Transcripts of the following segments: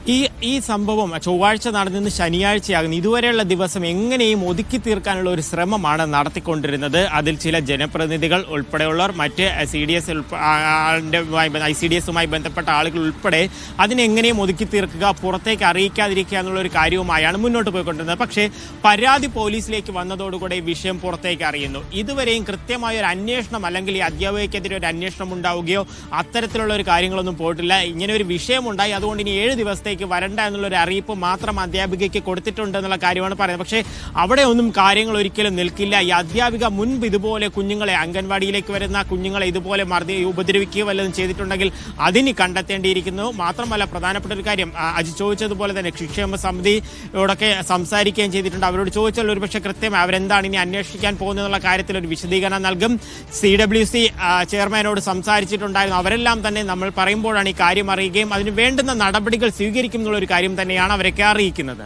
ഈ സംഭവം ചൊവ്വാഴ്ച നടന്നിന്ന് ശനിയാഴ്ചയാകുന്നു. ഇതുവരെയുള്ള ദിവസം എങ്ങനെയും ഒതുക്കി തീർക്കാനുള്ള ഒരു ശ്രമമാണ് നടത്തിക്കൊണ്ടിരുന്നത്. അതിൽ ചില ജനപ്രതിനിധികൾ ഉൾപ്പെടെയുള്ളവർ, മറ്റ് ICDSുമായി ബന്ധപ്പെട്ട ആളുകൾ ഉൾപ്പെടെ അതിനെങ്ങനെയും ഒതുക്കി തീർക്കുക, പുറത്തേക്ക് അറിയിക്കാതിരിക്കുക എന്നുള്ള ഒരു കാര്യവുമായാണ് മുന്നോട്ട് പോയിക്കൊണ്ടിരുന്നത്. പക്ഷേ പരാതി പോലീസിലേക്ക് വന്നതോടുകൂടെ ഈ വിഷയം പുറത്തേക്ക് അറിയുന്നു. ഇതുവരെയും കൃത്യമായ ഒരു അന്വേഷണം അല്ലെങ്കിൽ ഈ അധ്യാപകയ്ക്കെതിരെ ഒരു അന്വേഷണം ഉണ്ടാവുകയോ അത്തരത്തിലുള്ള ഒരു കാര്യങ്ങളൊന്നും പോയിട്ടില്ല. ഇങ്ങനെ ഒരു വിഷയമുണ്ടായി, അതുകൊണ്ട് ഇനി 7 ദിവസത്തേക്ക് വരണ്ട എന്നുള്ളൊരു അറിയിപ്പ് മാത്രം അധ്യാപികയ്ക്ക് കൊടുത്തിട്ടുണ്ട് എന്നുള്ള കാര്യമാണ് പറയുന്നത്. പക്ഷേ അവിടെ ഒന്നും കാര്യങ്ങൾ ഒരിക്കലും നിൽക്കില്ല. ഈ അധ്യാപിക മുൻപ് ഇതുപോലെ കുഞ്ഞുങ്ങളെ, അംഗൻവാടിയിലേക്ക് വരുന്ന കുഞ്ഞുങ്ങളെ ഇതുപോലെ ഉപദ്രവിക്കുകയോ വല്ലതും ചെയ്തിട്ടുണ്ടെങ്കിൽ അതിന് കണ്ടെത്തേണ്ടിയിരിക്കുന്നു. മാത്രമല്ല, പ്രധാനപ്പെട്ട ഒരു കാര്യം അജി ചോദിച്ചതുപോലെ തന്നെ ശിക്ഷാ സമിതിയോടൊക്കെ സംസാരിക്കുകയും ചെയ്തിട്ടുണ്ട്. അവരോട് ചോദിച്ചാൽ ഒരുപക്ഷെ കൃത്യമായി അവരെന്താണ് ഇനി അന്വേഷിക്കാൻ പോകുന്നതെന്നുള്ള കാര്യത്തിൽ ഒരു വിശദീകരണം നൽകും. CWC ചെയർമാനോട് സംസാരിച്ചിട്ടുണ്ടായിരുന്നു. അവരെല്ലാം തന്നെ നമ്മൾ പറയുമ്പോഴാണ് ഈ കാര്യം അറിയുകയും അതിന് വേണ്ടുന്ന നടപടികൾ സ്വീകരിക്കും എന്നുള്ള ഒരു കാര്യം തന്നെയാണ് അവരൊക്കെ അറിയിക്കുന്നത്.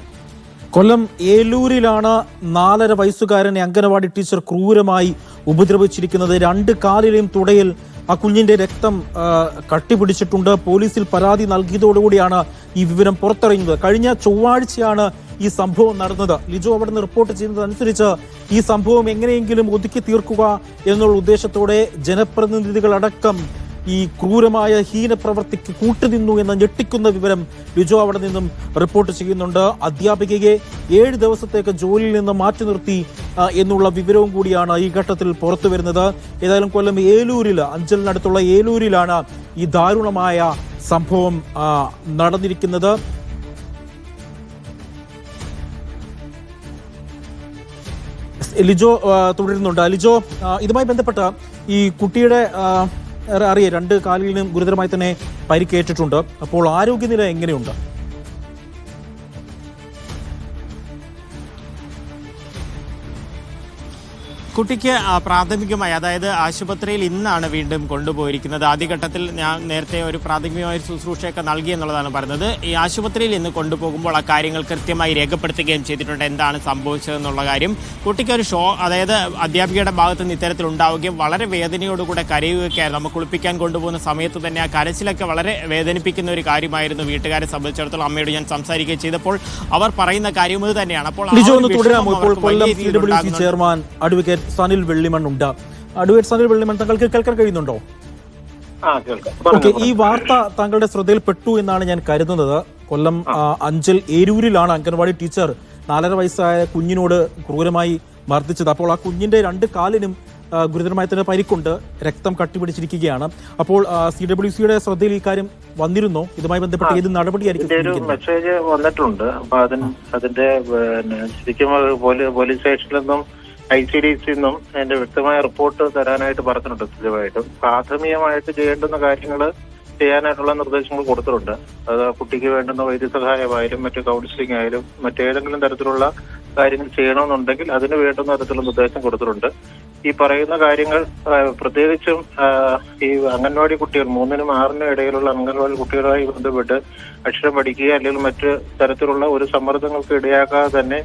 കൊല്ലം ഏലൂരിലാണ് 4.5 വയസ്സുകാരനെ അംഗനവാടി ടീച്ചർ ക്രൂരമായി ഉപദ്രവിച്ചിരിക്കുന്നത്. 2 കാലിലെയും തുടയിൽ ആ കുഞ്ഞിന്റെ രക്തം കട്ടിപിടിച്ചിട്ടുണ്ട്. പോലീസിൽ പരാതി നൽകിയതോടുകൂടിയാണ് ഈ വിവരം പുറത്തറിയുന്നത്. കഴിഞ്ഞ ചൊവ്വാഴ്ചയാണ് ഈ സംഭവം നടന്നത്. ലിജോ അവിടെ നിന്ന് റിപ്പോർട്ട് ചെയ്യുന്നതനുസരിച്ച് ഈ സംഭവം എങ്ങനെയെങ്കിലും ഒതുക്കി തീർക്കുക എന്നുള്ള ഉദ്ദേശത്തോടെ ജനപ്രതിനിധികളടക്കം ഈ ക്രൂരമായ ഹീനപ്രവർത്തിക്ക് കൂട്ടുനിന്നു എന്ന ഞെട്ടിക്കുന്ന വിവരം ലിജോ അവിടെ നിന്നും റിപ്പോർട്ട് ചെയ്യുന്നുണ്ട്. അധ്യാപികയെ 7 ദിവസത്തേക്ക് ജോലിയിൽ നിന്ന് മാറ്റി നിർത്തി എന്നുള്ള വിവരവും കൂടിയാണ് ഈ ഘട്ടത്തിൽ പുറത്തു വരുന്നത്. ഏതായാലും കൊല്ലം ഏലൂരിൽ, അഞ്ചലിനടുത്തുള്ള ഏലൂരിലാണ് ഈ ദാരുണമായ സംഭവം നടന്നിരിക്കുന്നത്. ലിജോ തുടരുന്നുണ്ട്. ലിജോ, ഇതുമായി ബന്ധപ്പെട്ട ഈ കുട്ടിയുടെ അറിയാം 2 കാലിലും ഗുരുതരമായി തന്നെ പരിക്കേറ്റിട്ടുണ്ട്. അപ്പോൾ ആരോഗ്യനില എങ്ങനെയുണ്ട്? കുട്ടിക്ക് പ്രാഥമികമായി, അതായത് ആശുപത്രിയിൽ ഇന്നാണ് വീണ്ടും കൊണ്ടുപോയിരിക്കുന്നത്. ആദ്യഘട്ടത്തിൽ ഞാൻ നേരത്തെ ഒരു പ്രാഥമികമായ ശുശ്രൂഷയൊക്കെ നൽകി എന്നുള്ളതാണ് പറയുന്നത്. ഈ ആശുപത്രിയിൽ ഇന്ന് കൊണ്ടുപോകുമ്പോൾ ആ കാര്യങ്ങൾ കൃത്യമായി രേഖപ്പെടുത്തുകയും ചെയ്തിട്ടുണ്ട്, എന്താണ് സംഭവിച്ചതെന്നുള്ള കാര്യം. കുട്ടിക്ക് ഒരു അതായത് അധ്യാപികയുടെ ഭാഗത്ത് നിന്ന് ഇത്തരത്തിൽ ഉണ്ടാവുകയും വളരെ വേദനയോടുകൂടെ കരയുകയൊക്കെയായിരുന്നു. നമ്മൾ കുളിപ്പിക്കാൻ കൊണ്ടുപോകുന്ന സമയത്ത് തന്നെ ആ കരച്ചിലൊക്കെ വളരെ വേദനിപ്പിക്കുന്ന ഒരു കാര്യമായിരുന്നു. വീട്ടുകാരെ സംബന്ധിച്ചിടത്തോളം അമ്മയോട് ഞാൻ സംസാരിക്കുകയും ചെയ്തപ്പോൾ അവർ പറയുന്ന കാര്യം ഇത് തന്നെയാണ്. അപ്പോൾ ചെയർമാൻ അഡ്വക്കേറ്റ് സനിൽ വെള്ളിമണ്ണുണ്ട്. അഡ്വക്കേറ്റ് സനിൽ വെള്ളിമൺ, താങ്കൾക്ക് കേൾക്കാൻ കഴിയുന്നുണ്ടോ? ഈ വാർത്ത താങ്കളുടെ ശ്രദ്ധയിൽപ്പെട്ടു എന്നാണ് ഞാൻ കരുതുന്നത്. കൊല്ലം അഞ്ചൽ ഏരൂരിലാണ് അംഗൻവാടി ടീച്ചർ 4.5 വയസ്സായ കുഞ്ഞിനോട് ക്രൂരമായി മർദ്ദിച്ചത്. അപ്പോൾ ആ കുഞ്ഞിന്റെ 2 കാലിനും ഗുരുതരമായി തന്നെ പരിക്കുണ്ട്, രക്തം കട്ടിപിടിച്ചിരിക്കുകയാണ്. അപ്പോൾ CWCയുടെ ശ്രദ്ധയിൽ ഈ കാര്യം വന്നിരുന്നോ? ഇതുമായി ബന്ധപ്പെട്ട് ഏത് നടപടിയായിരിക്കും? മെസ്സേജ് വന്നിട്ടുണ്ട്. അപ്പൊ അതിന്റെ ശരിക്കും പോലീസ് സ്റ്റേഷനിലൊന്നും ICDSന്നും അതിന്റെ വ്യക്തമായ റിപ്പോർട്ട് തരാനായിട്ട് പറഞ്ഞിട്ടുണ്ട്. സ്ഥിരമായിട്ടും പ്രാഥമികമായിട്ട് ചെയ്യേണ്ടുന്ന കാര്യങ്ങൾ ചെയ്യാനായിട്ടുള്ള നിർദ്ദേശങ്ങൾ കൊടുത്തിട്ടുണ്ട്. അത് കുട്ടിക്ക് വേണ്ടുന്ന വൈദ്യസഹായമായാലും മറ്റു കൗൺസിലിംഗ് ആയാലും മറ്റേതെങ്കിലും തരത്തിലുള്ള കാര്യങ്ങൾ ചെയ്യണമെന്നുണ്ടെങ്കിൽ അതിന് വേണ്ടുന്ന തരത്തിലുള്ള നിർദ്ദേശം കൊടുത്തിട്ടുണ്ട്. ഈ പറയുന്ന കാര്യങ്ങൾ പ്രത്യേകിച്ചും ഈ അംഗൻവാടി കുട്ടികൾ 3-നും 6-നും ഇടയിലുള്ള അംഗൻവാടി കുട്ടികളുമായി ബന്ധപ്പെട്ട് അക്ഷരം പഠിക്കുക അല്ലെങ്കിൽ മറ്റ് തരത്തിലുള്ള ഒരു സമ്മർദ്ദങ്ങൾക്ക് ഇടയാക്കാതെ തന്നെ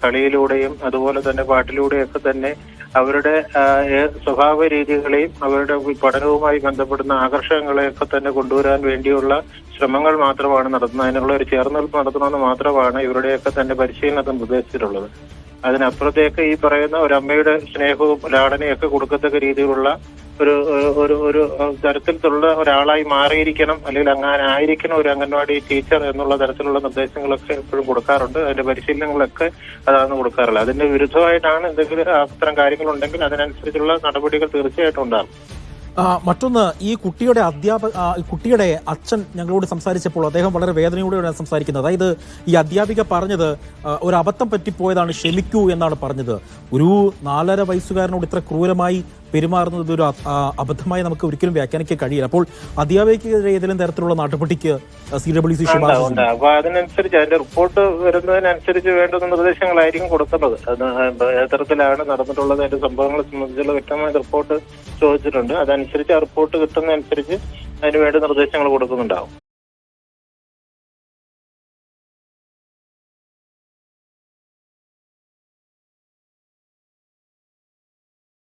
കളിയിലൂടെയും അതുപോലെ തന്നെ പാട്ടിലൂടെയൊക്കെ തന്നെ അവരുടെ സ്വഭാവ രീതികളെയും അവരുടെ പഠനവുമായി ബന്ധപ്പെടുന്ന ആകർഷണങ്ങളെയൊക്കെ തന്നെ കൊണ്ടുവരാൻ വേണ്ടിയുള്ള ശ്രമങ്ങൾ മാത്രമാണ് നടത്തുന്നത്. അതിനുള്ള ഒരു ചേർന്നെടുപ്പ് നടത്തണമെന്ന് മാത്രമാണ് ഇവരുടെയൊക്കെ തന്നെ പരിശീലനത്തിൽ നിർദ്ദേശിച്ചിട്ടുള്ളത്. അതിനപ്പുറത്തേക്ക് ഈ പറയുന്ന ഒരു അമ്മയുടെ സ്നേഹവും ലാളനയൊക്കെ കൊടുക്കത്തക്ക രീതിയിലുള്ള ഒരു തരത്തിലുള്ള ഒരാളായി മാറിയിരിക്കണം, അല്ലെങ്കിൽ അങ്ങനെ ആയിരിക്കണം ഒരു അംഗൻവാടി ടീച്ചർ എന്നുള്ള തരത്തിലുള്ള നിർദ്ദേശങ്ങളൊക്കെ എപ്പോഴും കൊടുക്കാറുണ്ട്. അതിന്റെ പരിശീലനങ്ങളൊക്കെ അതാണ് കൊടുക്കാറുള്ളത്. അതിന്റെ വിരുദ്ധമായിട്ടാണ് എന്തെങ്കിലും അത്തരം കാര്യങ്ങളുണ്ടെങ്കിൽ അതിനനുസരിച്ചുള്ള നടപടികൾ തീർച്ചയായിട്ടും ഉണ്ടാകും. മറ്റൊന്ന്, ഈ കുട്ടിയുടെ അച്ഛൻ ഞങ്ങളോട് സംസാരിച്ചപ്പോൾ അദ്ദേഹം വളരെ വേദനയോടെയാണ് സംസാരിക്കുന്നത്. അതായത് ഈ അധ്യാപിക പറഞ്ഞത് ഒരു അബദ്ധം പറ്റിപ്പോയതാണ്, ക്ഷമിക്കൂ എന്നാണ് പറഞ്ഞത്. ഒരു 4.5 വയസ്സുകാരനോട് ഇത്ര ക്രൂരമായി പെരുമാറുന്നത് ഒരു അബദ്ധമായി നമുക്ക് ഒരിക്കലും വ്യാഖ്യാനിക്കാൻ കഴിയില്ല. അപ്പോൾ അധ്യാപികയ്ക്കെതിരെ ഏതെങ്കിലും തരത്തിലുള്ള നടപടിക്ക് CWC ശുപാർശ? അപ്പൊ അതിനനുസരിച്ച് അതിന്റെ റിപ്പോർട്ട് വരുന്നതിനനുസരിച്ച് വേണ്ടുന്ന നിർദ്ദേശങ്ങളായിരിക്കും കൊടുക്കുന്നത്. തരത്തിലാണ് നടന്നിട്ടുള്ളത്, അതിന്റെ സംഭവങ്ങളെ സംബന്ധിച്ചുള്ള വ്യക്തമായ റിപ്പോർട്ട് ചോദിച്ചിട്ടുണ്ട്. അതനുസരിച്ച് ആ റിപ്പോർട്ട് കിട്ടുന്നതനുസരിച്ച് അതിന് വേണ്ട നിർദ്ദേശങ്ങൾ കൊടുക്കുന്നുണ്ടാവും.